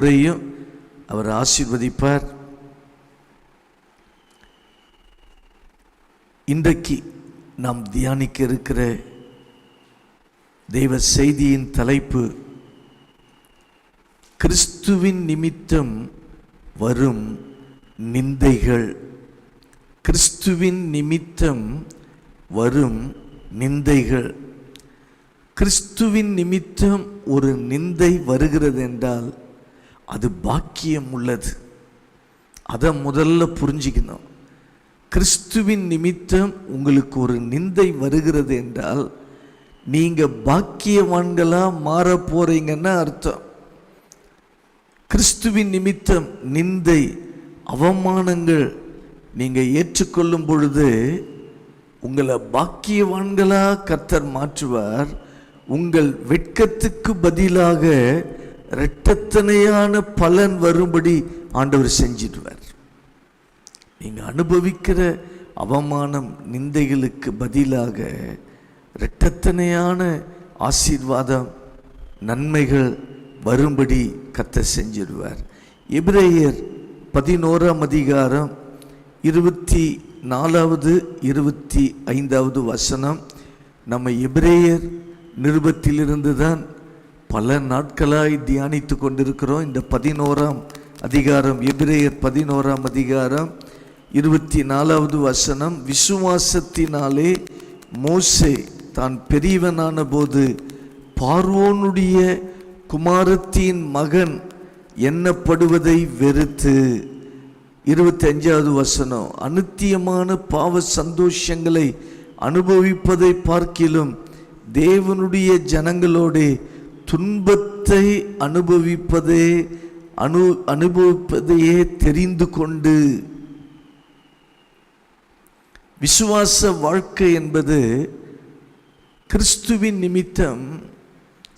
முறையும் அவர் ஆசீர்வதிப்பார். இன்றைக்கு நாம் தியானிக்க இருக்கிற தெய்வ செய்தியின் தலைப்பு, கிறிஸ்துவின் நிமித்தம் வரும் நிந்தைகள். கிறிஸ்துவின் நிமித்தம் வரும் நிந்தைகள். கிறிஸ்துவின் நிமித்தம் ஒரு நிந்தை வருகிறது என்றால் அது பாக்கியம் உள்ளது. அதை முதல்ல புரிஞ்சுக்கணும். கிறிஸ்துவின் நிமித்தம் உங்களுக்கு ஒரு நிந்தை வருகிறது என்றால் நீங்க பாக்கியவான்களா மாற போறீங்கன்னு அர்த்தம். கிறிஸ்துவின் நிமித்தம் நிந்தை, அவமானங்கள் நீங்க ஏற்றுக்கொள்ளும் பொழுது உங்களை பாக்கியவான்களா கர்த்தர் மாற்றுவார். உங்கள் வெட்கத்துக்கு பதிலாக இரட்டத்தனையான பலன் வரும்படி ஆண்டவர் செஞ்சிடுவார். நீங்க அனுபவிக்கிற அவமானம், நிந்தைகளுக்கு பதிலாக இரட்டத்தனையான ஆசீர்வாதம், நன்மைகள் வரும்படி கர்த்தர் செஞ்சிடுவார். எபிரேயர் 11ஆம் அதிகாரம் 24, 25 வசனம். நம்ம எபிரேயர் நிருபத்திலிருந்து தான் பல நாட்களாய் தியானித்து கொண்டிருக்கிறோம். இந்த 11ஆம் அதிகாரம், எபிரேயர் 11ஆம் அதிகாரம் 24வது வசனம். விசுவாசத்தினாலே மோசே தான் பெரியவனான போது பார்வோனுடைய குமாரத்தின் மகன் எண்ணப்படுவதை வெறுத்து, 25வது வசனம், அநித்தியமான பாவ சந்தோஷங்களை அனுபவிப்பதை பார்க்கிலும் தேவனுடைய ஜனங்களோடு துன்பத்தை அனுபவிப்பதையே தெரிந்து கொண்டு. விசுவாச வாழ்க்கை என்பது கிறிஸ்துவின் நிமித்தம்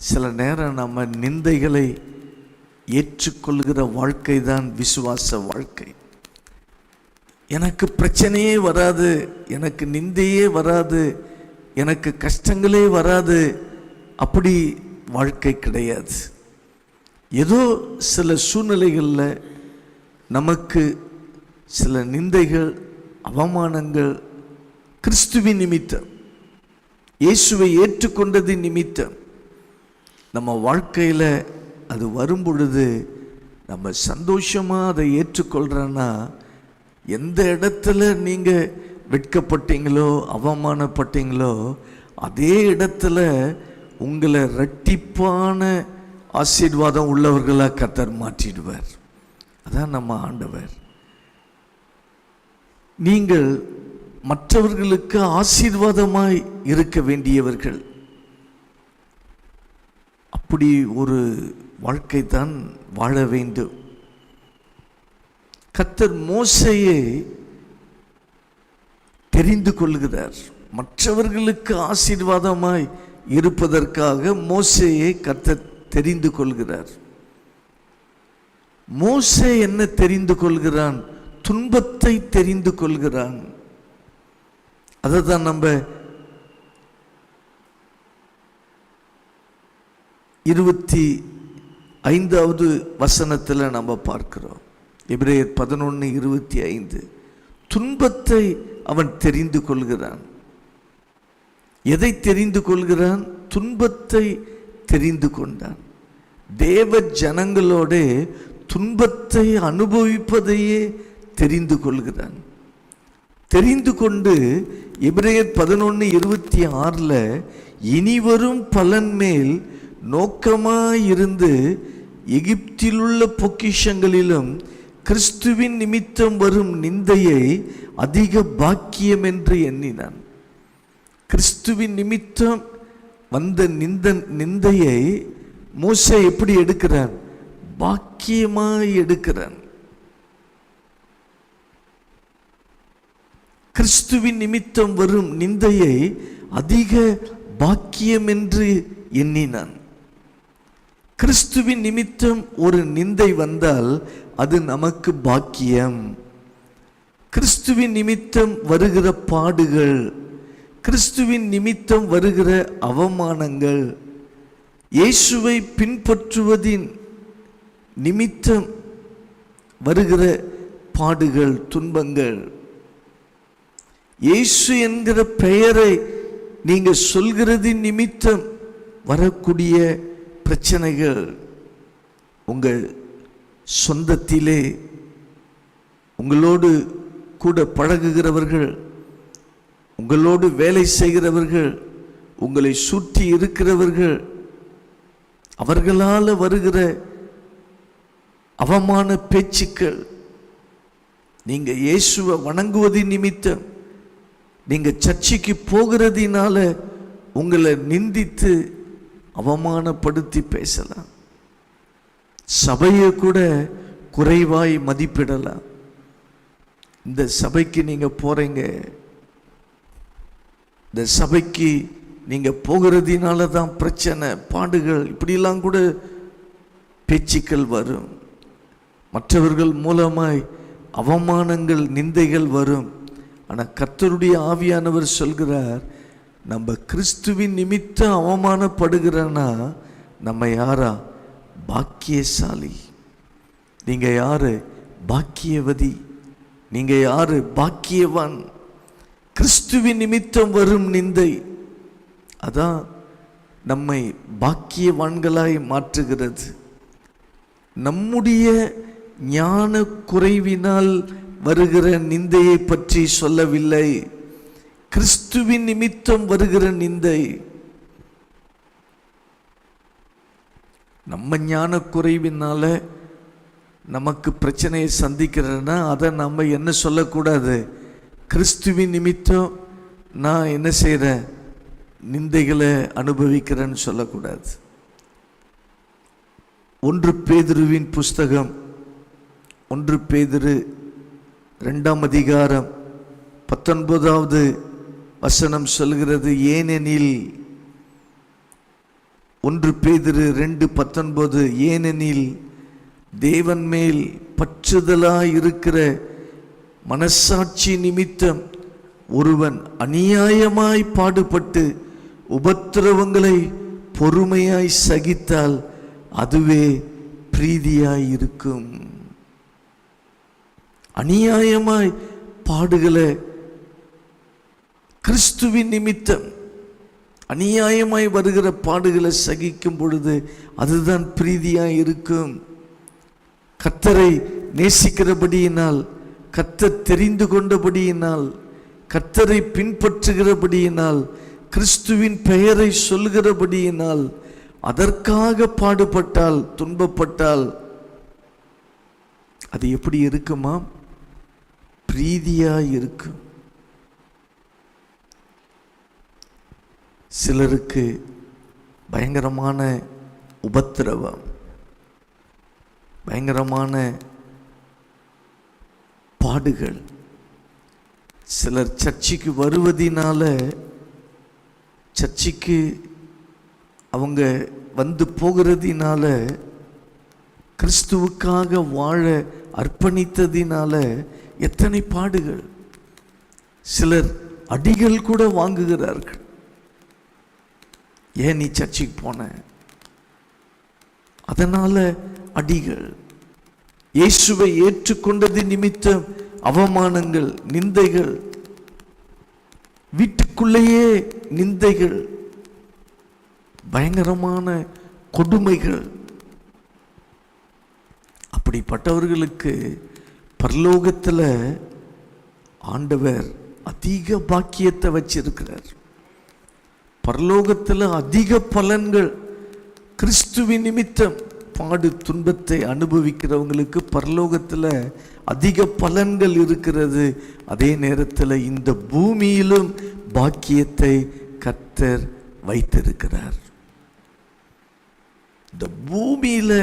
சில நேரம் நம்ம நிந்தைகளை ஏற்றுக்கொள்கிற வாழ்க்கை தான் விசுவாச வாழ்க்கை. எனக்கு பிரச்சனையே வராது, எனக்கு நிந்தையே வராது, எனக்கு கஷ்டங்களே வராது, அப்படி வாழ்க்கை கிடையாது. ஏதோ சில சூழ்நிலைகளில் நமக்கு சில நிந்தைகள், அவமானங்கள் கிறிஸ்துவின் நிமித்தம், இயேசுவை ஏற்றுக்கொண்டதின் நிமித்தம் நம்ம வாழ்க்கையில் அது வரும் பொழுது நம்ம சந்தோஷமாக அதை ஏற்றுக்கொள்கிறோன்னா, எந்த இடத்துல நீங்கள் வெட்கப்பட்டீங்களோ அவமானப்பட்டீங்களோ அதே இடத்துல உங்களை இரட்டிப்பான ஆசீர்வாதம் உள்ளவர்களாக கர்த்தர் மாற்றிடுவார். அதான் நம்ம ஆண்டவர். நீங்கள் மற்றவர்களுக்கு ஆசீர்வாதமாய் இருக்க வேண்டியவர்கள். அப்படி ஒரு வாழ்க்கை தான் வாழ வேண்டும். கர்த்தர் மோசேயை தெரிந்து கொள்கிறார். மற்றவர்களுக்கு ஆசீர்வாதமாய் இருப்பதற்காக மோசேயை கர்த்தர் தெரிந்து கொள்கிறார். மோசே என்ன தெரிந்து கொள்கிறான்? துன்பத்தை தெரிந்து கொள்கிறான். அதை தான் நம்ம 25வது வசனத்தில் நம்ம பார்க்கிறோம். எபிரேயர் 11:25. துன்பத்தை அவன் தெரிந்து கொள்கிறான். எதை தெரிந்து கொள்கிறான்? துன்பத்தை தெரிந்து கொண்டான். தேவ ஜனங்களோட துன்பத்தை அனுபவிப்பதையே தெரிந்து கொள்கிறான். தெரிந்து கொண்டு எபிரேயர் 11:26 இனிவரும் பலன் மேல் நோக்கமாயிருந்து எகிப்திலுள்ள பொக்கிஷங்களிலும் கிறிஸ்துவின் நிமித்தம் வரும் நிந்தையை அதிக பாக்கியம் என்று எண்ணினான். கிறிஸ்துவின் நிமித்தம் வந்த நிந்தையை மோசே எப்படி எடுக்கிறான்? பாக்கியமாய் எடுக்கிறான். கிறிஸ்துவின் நிமித்தம் வரும் நிந்தையை அதிக பாக்கியம் என்று எண்ணினான். கிறிஸ்துவின் நிமித்தம் ஒரு நிந்தை வந்தால் அது நமக்கு பாக்கியம். கிறிஸ்துவின் நிமித்தம் வருகிற பாடுகள், கிறிஸ்துவின் நிமித்தம் வருகிற அவமானங்கள், இயேசுவை பின்பற்றுவதின் நிமித்தம் வருகிற பாடுகள், துன்பங்கள், இயேசு என்கிற பெயரை நீங்க சொல்கிறது நிமித்தம் வரக்கூடிய பிரச்சனைகள், உங்கள் சொந்தத்திலே உங்களோடு கூட பழகுகிறவர்கள், உங்களோடு வேலை செய்கிறவர்கள், உங்களை சுற்றி இருக்கிறவர்கள், அவர்களால் வருகிற அவமான பேச்சுக்கள், நீங்க இயேசுவை வணங்குவதின் நிமித்தம், நீங்க சர்ச்சைக்கு போகிறதினால உங்களை நிந்தித்து அவமானப்படுத்தி பேசலாம். சபையை கூட குறைவாய் மதிப்பிடலாம். இந்த சபைக்கு நீங்க போறீங்க, இந்த சபைக்கு நீங்க போகிறதினால தான் பிரச்சனை, பாடுகள், இப்படிலாம் கூட பேச்சுக்கள் வரும். மற்றவர்கள் மூலமாய் அவமானங்கள், நிந்தைகள் வரும். ஆனால் கர்த்தருடைய ஆவியானவர் சொல்கிறார், நம்ம கிறிஸ்துவின் நிமித்தம் அவமானப்படுகிறனா நம்ம யாரா? பாக்கியசாலி. நீங்க யாரு? பாக்கியவதி. நீங்க யாரு? பாக்கியவான். கிறிஸ்துவின் நிமித்தம் வரும் நிந்தை அதான் நம்மை பாக்கியவான்களாய் மாற்றுகிறது. நம்முடைய ஞான குறைவினால் வருகிற நிந்தையை பற்றி சொல்லவில்லை, கிறிஸ்துவின் நிமித்தம் வருகிற நிந்தை. நம்ம ஞான குறைவினால நமக்கு பிரச்சனையை சந்திக்கிறேன்னா அதை நம்ம என்ன சொல்லக்கூடாது? கிறிஸ்துவின் நிமித்தம் நான் என்ன செய்கிறேன், நிந்தைகளை அனுபவிக்கிறேன்னு சொல்லக்கூடாது. 1 பேதுருவின் புஸ்தகம் 1 பேதுரு 2ஆம் அதிகாரம் 19வது வசனம் சொல்கிறது, ஏனெனில் 1 பேதுரு 2:19, ஏனெனில் தேவன் மேல் பற்றுதலாய் இருக்கிற மனசாட்சி நிமித்தம் ஒருவன் அநியாயமாய் பாடுபட்டு உபத்திரவங்களை பொறுமையாய் சகித்தால் அதுவே பிரீதியாய் இருக்கும். அநியாயமாய் பாடுகளை கிறிஸ்துவின் நிமித்தம் அநியாயமாய் வருகிற பாடுகளை சகிக்கும் பொழுது அதுதான் பிரீதியாய் இருக்கும். கர்த்தரை நேசிக்கிறபடியினால், கர்த்தர் தெரிந்து கொண்டபடியினால், கர்த்தரை பின்பற்றுகிறபடியினால், கிறிஸ்துவின் பெயரை சொல்கிறபடியினால், அதற்காக பாடுபட்டால், துன்பப்பட்டால் அது எப்படி இருக்குமா? பிரீதியாய் இருக்கும். சிலருக்கு பயங்கரமான உபத்திரவம், பயங்கரமான பாடுகள். சிலர் சர்ச்சைக்கு வருவதினால, சர்ச்சைக்கு அவங்க வந்து போகிறதினால, கிறிஸ்துவுக்காக வாழ அர்ப்பணித்ததினால எத்தனை பாடுகள். சிலர் அடிகள் கூட வாங்குகிறார்கள். ஏன் நீ சர்ச்சைக்கு போன? அதனால அடிகள். இயேசுவை ஏற்றுக்கொண்டது நிமித்தம் அவமானங்கள், நிந்தைகள், வீட்டுக்குள்ளேயே நிந்தைகள், பயங்கரமான கொடுமைகள். அப்படிப்பட்டவர்களுக்கு பரலோகத்தில் ஆண்டவர் அதிக பாக்கியத்தை வச்சிருக்கிறார். பரலோகத்தில் அதிக பலன்கள். கிறிஸ்துவின் நிமித்தம் பாடு துன்பத்தை அனுபவிக்கிறவங்களுக்கு பரலோகத்தில் அதிக பலன்கள் இருக்கிறது. அதே நேரத்தில் இந்த பூமியிலும் பாக்கியத்தை கர்த்தர் வைத்திருக்கிறார். இந்த பூமியில்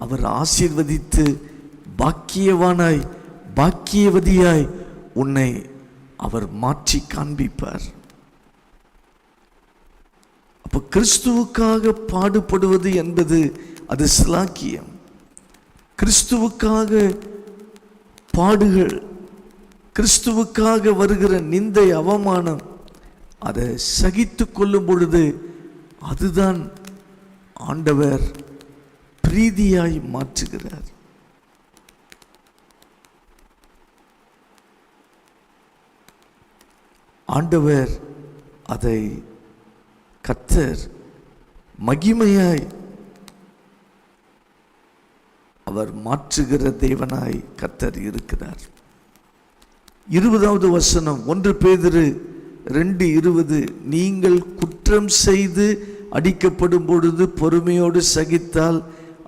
அவர் ஆசீர்வதித்து பாக்கியவானாய், பாக்கியவதியாய் உன்னை அவர் மாற்றி காண்பிப்பார். அப்போ கிறிஸ்துவுக்காக பாடுபடுவது என்பது அது சிலாக்கியம். கிறிஸ்துவுக்காக பாடுகள், கிறிஸ்துவுக்காக வருகிற நிந்தை, அவமானம், அதை சகித்து கொள்ளும் பொழுது அதுதான் ஆண்டவர் பிரீதியாய் மாற்றுகிறார். ஆண்டவர் அதை கர்த்தர் மகிமையாய் அவர் மாற்றுகிற தேவனாய் கர்த்தர் இருக்கிறார். 20வது வசனம் 1 பேதுரு 2:20, நீங்கள் குற்றம் செய்து அடிக்கப்படும் பொழுது பொறுமையோடு சகித்தால்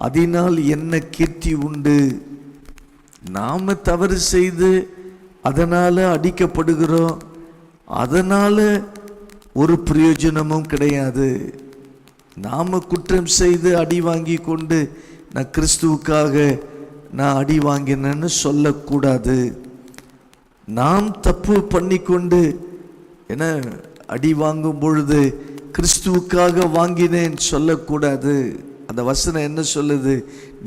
அதனால் என்ன கீர்த்தி உண்டு? நாம தவறு செய்து அதனால அடிக்கப்படுகிறோம், அதனால ஒரு பிரயோஜனமும் கிடையாது. நாம குற்றம் செய்து அடி வாங்கி கொண்டு நான் கிறிஸ்துவுக்காக நான் அடி வாங்கினேன்னு சொல்லக்கூடாது. நாம் தப்பு பண்ணி கொண்டு என்ன அடி வாங்கும் பொழுது கிறிஸ்துவுக்காக வாங்கினேன் சொல்லக்கூடாது. அந்த வசனம் என்ன சொல்லுது?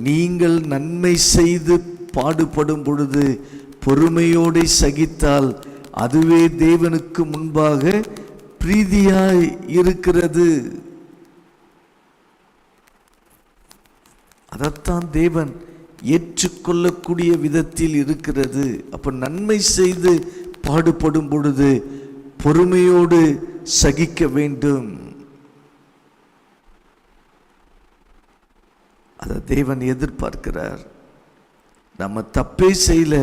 நீங்கள் நன்மை செய்து பாடுபடும் பொழுது பொறுமையோடு சகித்தால் அதுவே தேவனுக்கு முன்பாக பிரீதியாய் இருக்கிறது. அதைத்தான் தேவன் ஏற்றுக்கொள்ளக்கூடிய விதத்தில் இருக்கிறது. அப்ப நன்மை செய்து பாடுபடும் பொழுது பொறுமையோடு சகிக்க வேண்டும். அதை தேவன் எதிர்பார்க்கிறார். நம்ம தப்பே செய்யல,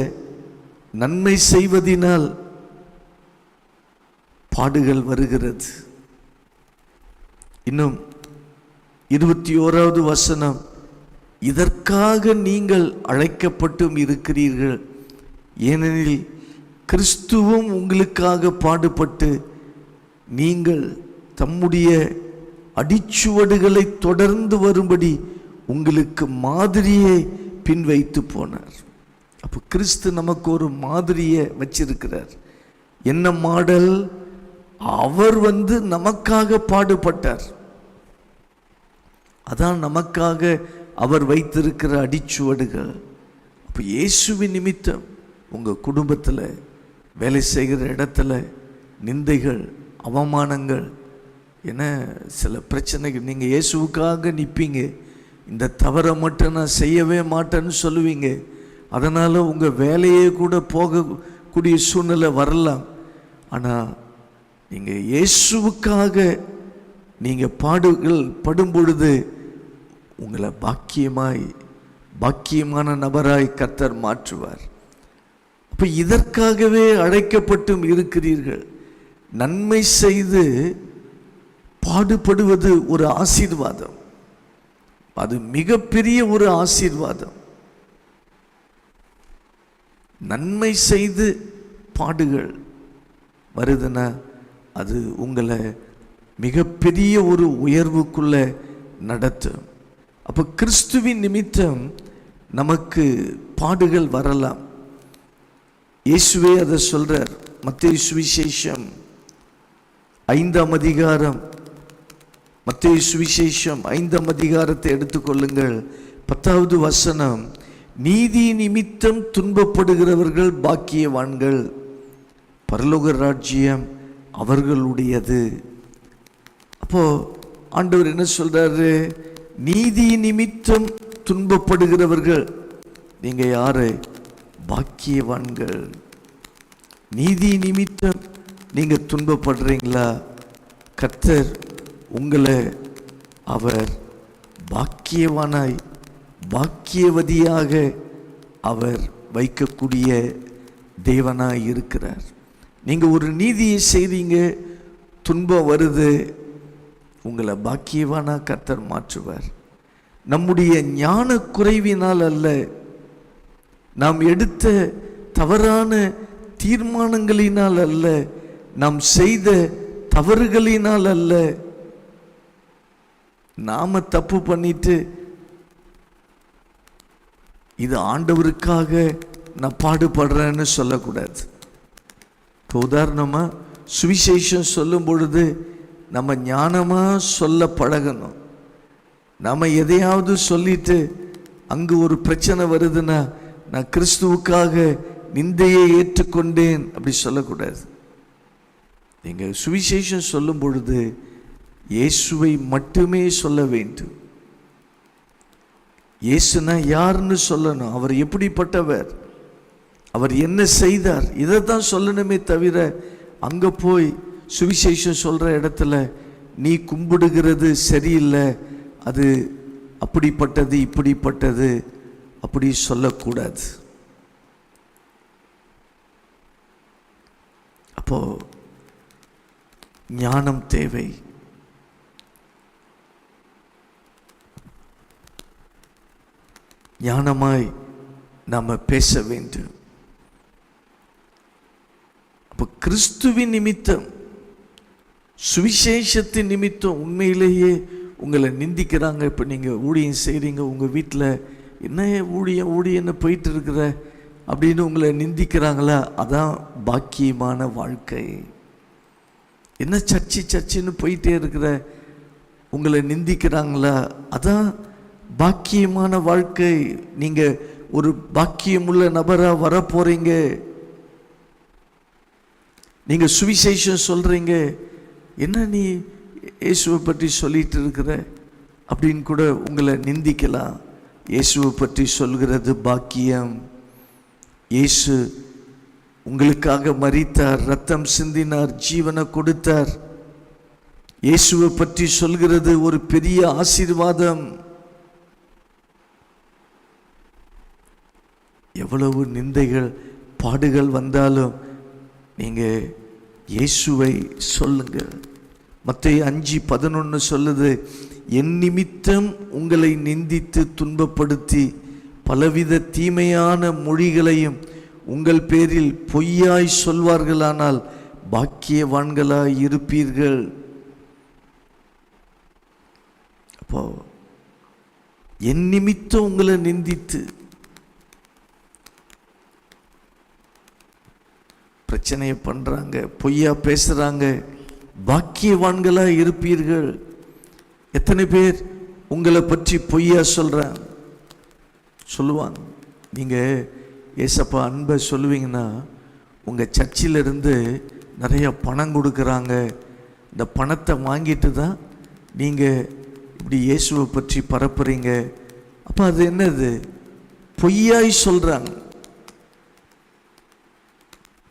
நன்மை செய்வதினால் பாடுகள் வருகிறது. இன்னும் 21வது வசனம், இதற்காக நீங்கள் அழைக்கப்பட்டும் இருக்கிறீர்கள், ஏனெனில் கிறிஸ்துவும் உங்களுக்காக பாடுபட்டு நீங்கள் தம்முடைய அடிச்சுவடுகளை தொடர்ந்து வரும்படி உங்களுக்கு மாதிரியை பின் வைத்து போனார். அப்போ கிறிஸ்து நமக்கு ஒரு மாதிரியை வச்சிருக்கிறார். என்ன மாடல்? அவர் நமக்காக பாடுபட்டார். அதான் நமக்காக அவர் வைத்திருக்கிற அடிச்சுவடுகள். அப்போ இயேசுவின் நிமித்தம் உங்கள் குடும்பத்தில், வேலை செய்கிற இடத்துல நிந்தைகள், அவமானங்கள், என சில பிரச்சனைகள், நீங்கள் இயேசுவுக்காக நிற்பீங்க, இந்த தவறை மட்டும் நான் செய்யவே மாட்டேன்னு சொல்லுவீங்க. அதனால் உங்கள் வேலையே கூட போகக்கூடிய சூழ்நிலை வரலாம். ஆனால் நீங்கள் இயேசுவுக்காக நீங்கள் பாடுகள் படும் பொழுது உங்களை பாக்கியமான நபராய் கர்த்தர் மாற்றுவார். அப்போ இதற்காகவே அழைக்கப்பட்டும் இருக்கிறீர்கள். நன்மை செய்து பாடுபடுவது ஒரு ஆசீர்வாதம். அது மிகப்பெரிய ஒரு ஆசீர்வாதம். நன்மை செய்து பாடுகள் வருதுன்னா அது உங்களை மிகப்பெரிய ஒரு உயர்வுக்குள்ள நடத்தும். அப்போ கிறிஸ்துவின் நிமித்தம் நமக்கு பாடுகள் வரலாம். இயேசுவே அதை சொல்றார். மத்தேயு சுவிசேஷம் 5ஆம் அதிகாரம், மத்தேயு சுவிசேஷம் 5ஆம் அதிகாரத்தை எடுத்துக்கொள்ளுங்கள். 10வது வசனம், நீதி நிமித்தம் துன்பப்படுகிறவர்கள் பாக்கியவான்கள், பரலோக ராஜ்யம் அவர்களுடையது. அப்போ ஆண்டவர் என்ன சொல்றாரு? நீதி நிமித்தம் துன்பப்படுகிறவர்கள், நீங்க யாரு? பாக்கியவான்கள். நீதி நிமித்தம் நீங்க துன்பப்படுறீங்களா? கர்த்தர் உங்களை அவர் பாக்கியவானாய், பாக்கியவதியாக அவர் வைக்கக்கூடிய தேவனாய் இருக்கிறார். நீங்க ஒரு நீதியை செய்றீங்க, துன்பம் வருது, உங்களை பாக்கியவானா கர்த்தர் மாற்றுவார். நம்முடைய ஞான குறைவினால் அல்ல, நாம் எடுத்த தவறான தீர்மானங்களினால் அல்ல, நாம் செய்த தவறுகளினால் அல்ல. நாம தப்பு பண்ணிட்டு இது ஆண்டவருக்காக நான் பாடுபடுறேன்னு சொல்லக்கூடாது. இப்போ உதாரணமா சுவிசேஷம் சொல்லும் பொழுது நம்ம ஞானமா சொல்ல பழகணும். நம்ம எதையாவது சொல்லிட்டு அங்கு ஒரு பிரச்சனை வருதுன்னா நான் கிறிஸ்துவுக்காக நிந்தையை ஏற்றுக்கொண்டேன் அப்படி சொல்லக்கூடாது. நீங்க சுவிசேஷம் சொல்லும் பொழுது இயேசுவை மட்டுமே சொல்ல வேண்டும். இயேசுனா யாருன்னு சொல்லணும், அவர் எப்படிப்பட்டவர், அவர் என்ன செய்தார், இதை தான் சொல்லணுமே தவிர அங்கே போய் சுவிசேஷம் சொல்கிற இடத்துல நீ கும்பிடுகிறது சரியில்லை, அது அப்படிப்பட்டது இப்படிப்பட்டது அப்படி சொல்லக்கூடாது. அப்போ ஞானம் தேவை. ஞானமாய் நாம் பேச வேண்டும். அப்போ கிறிஸ்துவின் நிமித்தம், சுவிசேஷத்தின் நிமித்தம் உண்மையிலேயே உங்களை நிந்திக்கிறாங்க. இப்போ நீங்கள் ஊழியம் செய்கிறீங்க, உங்கள் வீட்டில் என்ன ஊழியன்னு போயிட்டு இருக்கிற அப்படின்னு உங்களை நிந்திக்கிறாங்களா, அதான் பாக்கியமான வாழ்க்கை. என்ன சர்ச்சின்னு போயிட்டே இருக்கிற, உங்களை நிந்திக்கிறாங்களா, அதான் பாக்கியமான வாழ்க்கை. நீங்கள் ஒரு பாக்கியமுள்ள நபராக வரப்போறீங்க. நீங்கள் சுவிசேஷம் சொல்கிறீங்க, என்ன நீ இயேசுவை பற்றி சொல்லிட்டு இருக்கிற அப்படின்னு கூட உங்களை நிந்திக்கலாம். இயேசுவை பற்றி சொல்கிறது பாக்கியம். இயேசு உங்களுக்காக மரித்தார், ரத்தம் சிந்தினார், ஜீவனை கொடுத்தார். இயேசுவை பற்றி சொல்கிறது ஒரு பெரிய ஆசீர்வாதம். எவ்வளவு நிந்தைகள் பாடுகள் வந்தாலும் நீங்கள் இயேசுவை சொல்லுங்க. மத்தேயு 5:11 சொல்லுது, என் நிமித்தம் உங்களை நிந்தித்து துன்பப்படுத்தி பலவித தீமையான மொழிகளையும் உங்கள் பேரில் பொய்யாய் சொல்வார்களானால் பாக்கியவான்களாய் இருப்பீர்கள். அப்போ என் நிமித்தம் உங்களை நிந்தித்து பிரச்சனையை பண்றாங்க, பொய்யா பேசுறாங்க, பாக்கியவான்களாய் இருப்பீர்கள். எத்தனை பேர் உங்களை பற்றி பொய்யா சொல்லுவாங்க. நீங்கள் ஏசப்பா அன்பை சொல்லுவீங்கன்னா, உங்கள் சர்ச்சிலிருந்து நிறைய பணம் கொடுக்குறாங்க, இந்த பணத்தை வாங்கிட்டு தான் நீங்கள் இப்படி இயேசுவை பற்றி பரப்புறீங்க. அப்போ அது என்னது? பொய்யாய் சொல்கிறாங்க,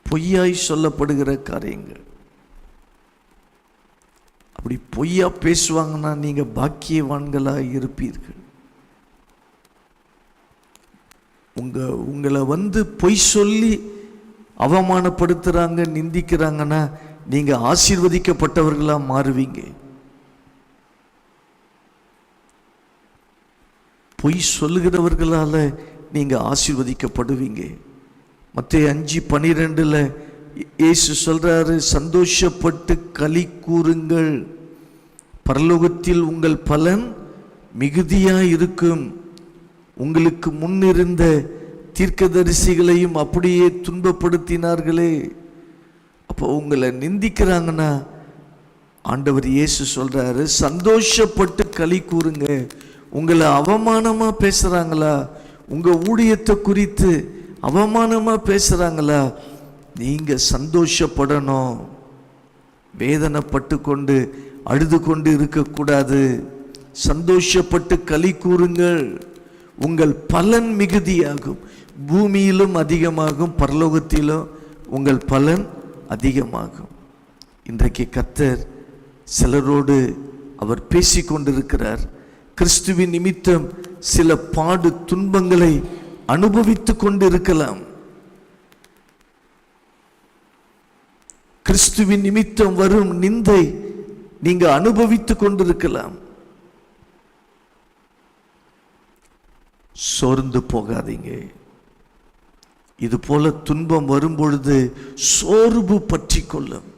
பொய்யாய் சொல்லப்படுகிற காரியங்கள். அப்படி பொய்யா பேசுவாங்கன்னா நீங்கள் பாக்கியவான்களாக இருப்பீர்கள். உங்களை பொய் சொல்லி அவமானப்படுத்துகிறாங்க, நிந்திக்கிறாங்கன்னா நீங்கள் ஆசீர்வதிக்கப்பட்டவர்களாக மாறுவீங்க. பொய் சொல்லுகிறவர்களால் நீங்கள் ஆசீர்வதிக்கப்படுவீங்க. மத்தேயு 5:12 இயேசு சொல்றாரு, சந்தோஷப்பட்டு களி கூறுங்கள், பரலோகத்தில் உங்கள் பலன் மிகுதியாய் இருக்கும். உங்களுக்கு முன்னிருந்த தீர்க்கதரிசிகளையும் அப்படியே துன்பப்படுத்தினார்களே. அப்போ உங்களை நிந்திக்கிறாங்கன்னா ஆண்டவர் இயேசு சொல்றாரு, சந்தோஷப்பட்டு களி கூறுங்க. உங்களை அவமானமா பேசுறாங்களா, உங்க ஊழியத்தை குறித்து அவமானமா பேசுறாங்களா, நீங்க சந்தோஷப்படணும். வேதனைப்பட்டு கொண்டு அழுது கொண்டு இருக்கக்கூடாது. சந்தோஷப்பட்டு களி கூறுங்கள், உங்கள் பலன் மிகுதியாகும். பூமியிலும் அதிகமாகும், பரலோகத்திலும் உங்கள் பலன் அதிகமாகும். இன்றைக்கு கர்த்தர் சிலரோடு அவர் பேசிக்கொண்டிருக்கிறார். கிறிஸ்துவின் நிமித்தம் சில பாடு துன்பங்களை அனுபவித்து கொண்டிருக்கலாம். கிறிஸ்துவின் நிமித்தம் வரும் நிந்தை நீங்க அனுபவித்துக் கொண்டிருக்கலாம். சோர்ந்து போகாதீங்க. இது போல துன்பம் வரும் பொழுது சோர்வு பற்றி கொள்ளும்.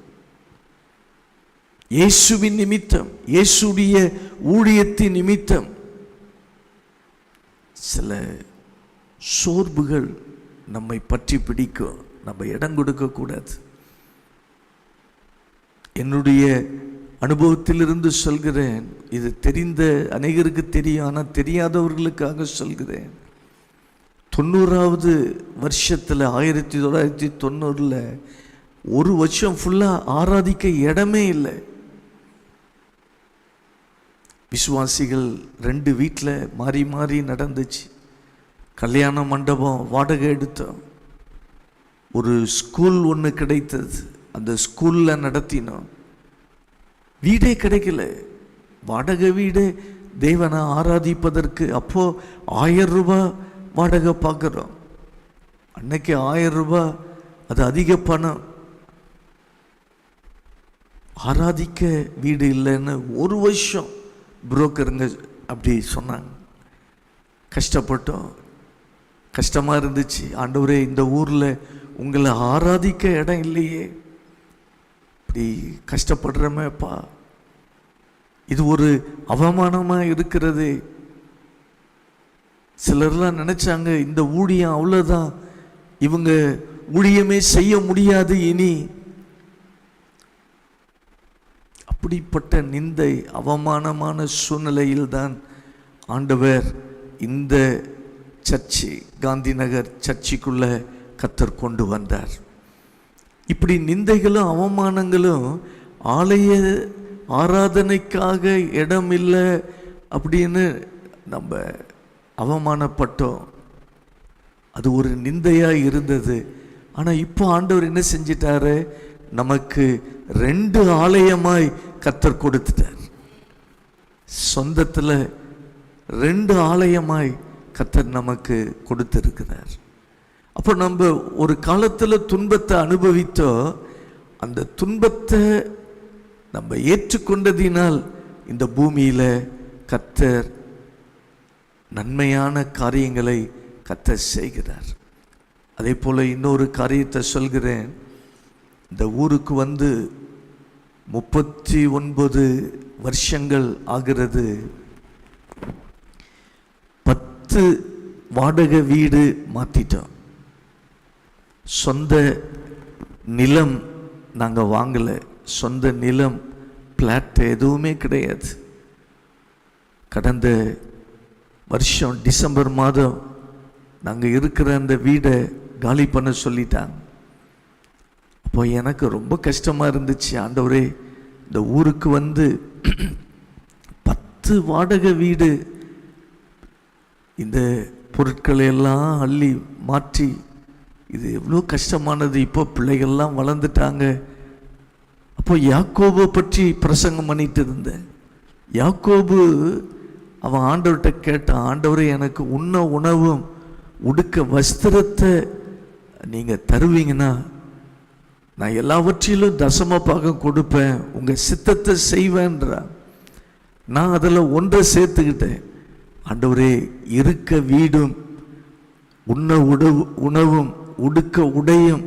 இயேசுவின் நிமித்தம், இயேசுடைய ஊழியத்தின் நிமித்தம் சில சோர்வுகள் நம்மை பற்றி பிடிக்கும். நம்ம இடம் கொடுக்க கூடாது. என்னுடைய அனுபவத்திலிருந்து சொல்கிறேன், இது தெரிந்த அநேகருக்கு தெரியும், ஆனால் தெரியாதவர்களுக்காக சொல்கிறேன். 90வது வருஷத்தில் 1990 ஒரு வருஷம் ஃபுல்லாக ஆராதிக்க இடமே இல்லை. விசுவாசிகள் 2 வீட்டில் மாறி மாறி நடந்துச்சு. கல்யாண மண்டபம் வாடகை எடுத்தோம். ஒரு ஸ்கூல் ஒன்று கிடைத்தது, அந்த ஸ்கூலில் நடத்தினோம். வீடே கிடைக்கல, வாடகை வீடு தேவனை ஆராதிப்பதற்கு. அப்போது 1000 ரூபாய் வாடகை பார்க்குறோம். அன்னைக்கு 1000 ரூபாய் அது அதிக பணம். ஆராதிக்க வீடு இல்லைன்னு 1 வருஷம் புரோக்கருங்க அப்படி சொன்னாங்க. கஷ்டப்பட்டோம், கஷ்டமாக இருந்துச்சு. ஆண்டவரே, இந்த ஊரில் உங்களை ஆராதிக்க இடம் இல்லையே, இப்படி கஷ்டப்படுறமேப்பா, இது ஒரு அவமானமாக இருக்கிறது. சிலர்லாம் நினச்சாங்க இந்த ஊழியம் அவ்வளோதான், இவங்க ஊழியமே செய்ய முடியாது இனி. அப்படிப்பட்ட நிந்தை அவமானமான சூழ்நிலையில் தான் ஆண்டவர் இந்த சர்ச்சு, காந்தி நகர் சர்ச்சுக்குள்ள கர்த்தர் கொண்டு வந்தார். இப்படி நிந்தைகளும் அவமானங்களும், ஆலய ஆராதனைக்காக இடம் இல்லை அப்படின்னு நம்ம அவமானப்பட்டோம், அது ஒரு நிந்தையாக இருந்தது. ஆனால் இப்போ ஆண்டவர் என்ன செஞ்சிட்டாரு, நமக்கு 2 ஆலயமாய் கர்த்தர் கொடுத்துட்டார். சொந்தத்தில் 2 ஆலயமாய் கர்த்தர் நமக்கு கொடுத்திருக்கிறார். அப்போ நம்ம ஒரு காலத்தில் துன்பத்தை அனுபவித்தோம், அந்த துன்பத்தை நம்ம ஏற்றுக்கொண்டதினால் இந்த பூமியில் கர்த்தர் நன்மையான காரியங்களை கர்த்தர் செய்கிறார். அதே போல் இன்னொரு காரியத்தை சொல்கிறேன். இந்த ஊருக்கு வந்து 39 வருஷங்கள் ஆகிறது. 10 வாடகை வீடு மாற்றிட்டோம். சொந்த நிலம் நாங்கள் வாங்கலை, சொந்த நிலம் பிளாட் எதுவுமே கிடையாது. கடந்த வருஷம் டிசம்பர் மாதம் நாங்கள் இருக்கிற அந்த வீடை காலி பண்ண சொல்லிட்டாங்க. அப்போ எனக்கு ரொம்ப கஷ்டமாக இருந்துச்சு. ஆண்டவரே, இந்த ஊருக்கு வந்து 10 வாடகை வீடு, இந்த பொருட்களை எல்லாம் அள்ளி மாற்றி, இது எவ்வளோ கஷ்டமானது. இப்போ பிள்ளைகள்லாம் வளர்ந்துட்டாங்க. அப்போ யாக்கோபை பற்றி பிரசங்கம் பண்ணிட்டு இருந்தேன். யாக்கோபு அவன் ஆண்டவர்கிட்ட கேட்டான், ஆண்டவரே, எனக்கு உண்ண உணவும் உடுக்க வஸ்திரத்தை நீங்கள் தருவீங்கன்னா நான் எல்லாவற்றிலும் தசம பாகம் கொடுப்பேன், உங்கள் சித்தத்தை செய்வேன்றான். நான் அதில் ஒன்றை சேர்த்துக்கிட்டேன். ஆண்டவரே, இருக்க வீடும் உண்ண உணவும் உடுக்க உடையும்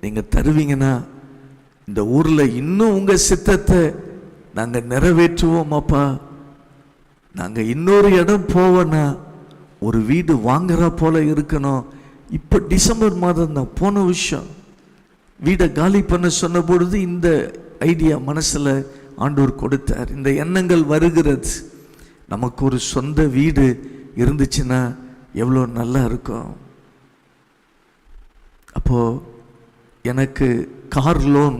நீங்கள் தருவீங்கன்னா இந்த ஊரில் இன்னும் உங்கள் சித்தத்தை நாங்கள் நிறைவேற்றுவோம். அப்பா, நாங்கள் இன்னொரு இடம் போவோன்னா ஒரு வீடு வாங்குற போல இருக்கணும். இப்போ டிசம்பர் மாதம் தான் போன விஷயம் வீடை காலி பண்ண சொன்ன பொழுது இந்த ஐடியா மனசில் ஆண்டவர் கொடுத்தார். இந்த எண்ணங்கள் வருகிறது. நமக்கு ஒரு சொந்த வீடு இருந்துச்சுன்னா எவ்வளோ நல்லா இருக்கும். அப்போது எனக்கு கார் லோன்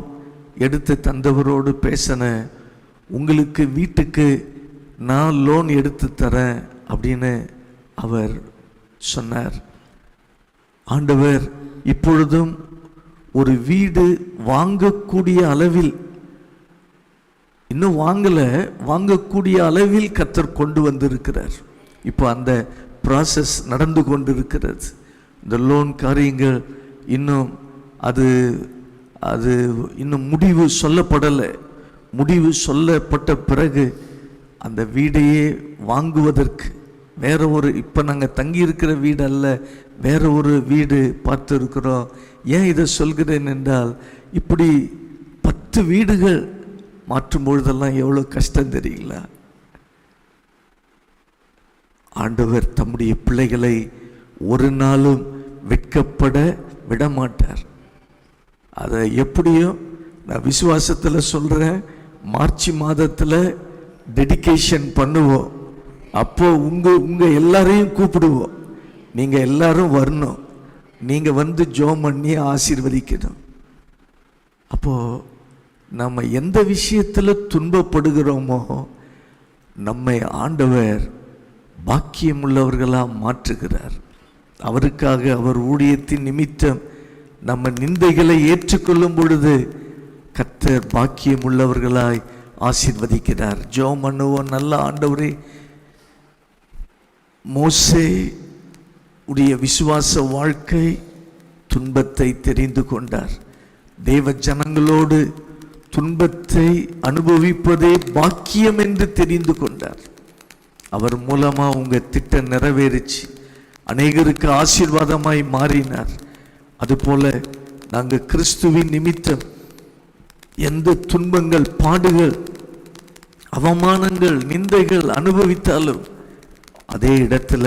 எடுத்து தந்தவரோடு பேசினேன். உங்களுக்கு வீட்டுக்கு நான் லோன் எடுத்து தரேன் அப்படின்னு அவர் சொன்னார். ஆண்டவர் இப்பொழுதும் ஒரு வீடு வாங்கக்கூடிய அளவில், இன்னும் வாங்கலை, வாங்கக்கூடிய அளவில் கர்த்தர் கொண்டு வந்திருக்கிறார். இப்போ அந்த ப்ராசஸ் நடந்து கொண்டு இருக்கிறது. இந்த லோன் காரியங்கள் இன்னும் அது இன்னும் முடிவு சொல்லப்படலை. முடிவு சொல்லப்பட்ட பிறகு அந்த வீடையே வாங்குவதற்கு வேற ஒரு, இப்போ நாங்கள் தங்கியிருக்கிற வீடு அல்ல, வேற ஒரு வீடு பார்த்து இருக்கிறோம். ஏன் இதை சொல்கிறேன் என்றால், இப்படி 10 வீடுகள் மாற்றும் பொழுதெல்லாம் எவ்வளோ கஷ்டம் தெரியுங்களா? ஆண்டவர் தம்முடைய பிள்ளைகளை ஒரு நாளும் வெட்கப்பட விடமாட்டார். அதை எப்படியும் நான் விசுவாசத்தில் சொல்கிறேன், மார்ச் மாதத்தில் டெடிகேஷன் பண்ணுவோம். அப்போ உங்கள் எல்லாரையும் கூப்பிடுவோம். நீங்கள் எல்லாரும் வரணும். நீங்கள் வந்து ஜெபம் பண்ணி ஆசீர்வதிக்கணும். அப்போது நம்ம எந்த விஷயத்தில் துன்பப்படுகிறோமோ, நம்மை ஆண்டவர் பாக்கியம் உள்ளவர்களாக மாற்றுகிறார். அவருக்காக அவர் ஊழியத்தின் நிமித்தம் நம்ம நிந்தைகளை ஏற்றுக்கொள்ளும் பொழுது கர்த்தர் பாக்கியம் உள்ளவர்களாய் ஆசீர்வதிக்கிறார். ஜெபம் பண்ணுவோம். நல்ல ஆண்டவரே, மோசே உடைய விசுவாச வாழ்க்கை துன்பத்தை தெரிந்து கொண்டார். தேவ ஜனங்களோடு துன்பத்தை அனுபவிப்பதே பாக்கியம் என்று தெரிந்து கொண்டார். அவர் மூலமா உங்க திட்டம் நிறைவேறிச்சு, அநேகருக்கு ஆசீர்வாதமாய் மாறினார். அதுபோல நாங்கள் கிறிஸ்துவின் நிமித்தம் எந்த துன்பங்கள், பாடுகள், அவமானங்கள், நிந்தைகள் அனுபவித்தாலும் அதே இடத்துல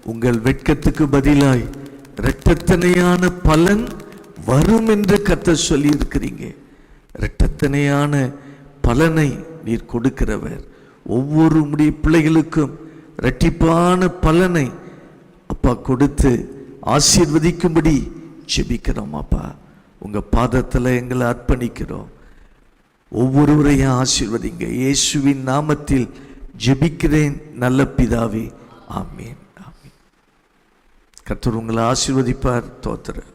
உங்கள் வெட்கத்துக்கு பதிலாய் இரட்டத்தனையான பலன் வரும் என்று கர்த்தர் சொல்லி இருக்கிறீங்க. இரட்டத்தனையான பலனை நீர் கொடுக்கிறவர். ஒவ்வொரு உம்முடைய பிள்ளைகளுக்கும் இரட்டிப்பான பலனை அப்பா கொடுத்து ஆசீர்வதிக்கும்படி ஜெபிக்கிறோம். அப்பா, உங்க பாதத்தில் எங்களை அர்ப்பணிக்கிறோம். ஒவ்வொருவரையும் ஆசீர்வதிங்க. இயேசுவின் நாமத்தில் ஜெபிக்கிறேன் நல்ல பிதாவே, ஆமீன். ஆமீன். கர்த்தர் உங்களை ஆசீர்வதிப்பார். தோத்திரம்.